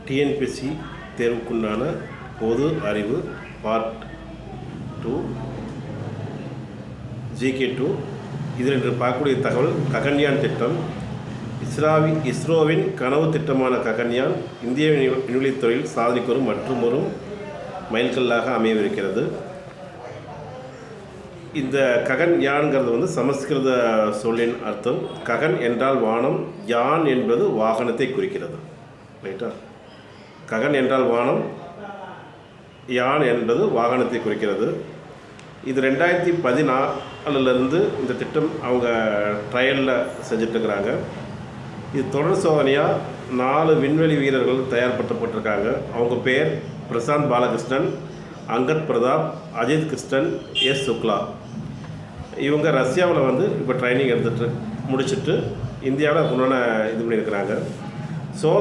TNPSC தேர்வுக்குண்டான பொது அறிவு part 2 GK 2. இதில் இன்று பார்க்கக்கூடிய தகவல் ககன்யான் திட்டம். இஸ்ரோவின் கனவு திட்டமான ககன்யான் இந்திய விண்வெளித்துறையில் சாதனைக்கு மற்றொரு மைல்கல்லாக அமையவிருக்கிறது. இந்த ககன்யான்கிறது சமஸ்கிருத சொல்லின் அர்த்தம். ககன் என்றால் வானம், யான் என்பது வாகனத்தை குறிக்கிறது. ரைட்டா? ககன் என்றால் வானம், யான் என்பது வாகனத்தை குறிக்கிறது. இது 2014 இந்த திட்டம் அவங்க ட்ரையலில் செஞ்சிட்ருக்கிறாங்க. இது தொடர் சோதனையாக 4 விண்வெளி வீரர்கள் தயார்படுத்தப்பட்டிருக்காங்க. அவங்க பேர் பிரசாந்த் பாலகிருஷ்ணன், அங்கத் பிரதாப், அஜித் கிருஷ்ணன், எஸ் சுக்லா. இவங்க ரஷ்யாவில் இப்போ ட்ரைனிங் எடுத்துகிட்டு முடிச்சுட்டு இந்தியாவில் இது பண்ணியிருக்கிறாங்க. சோதனை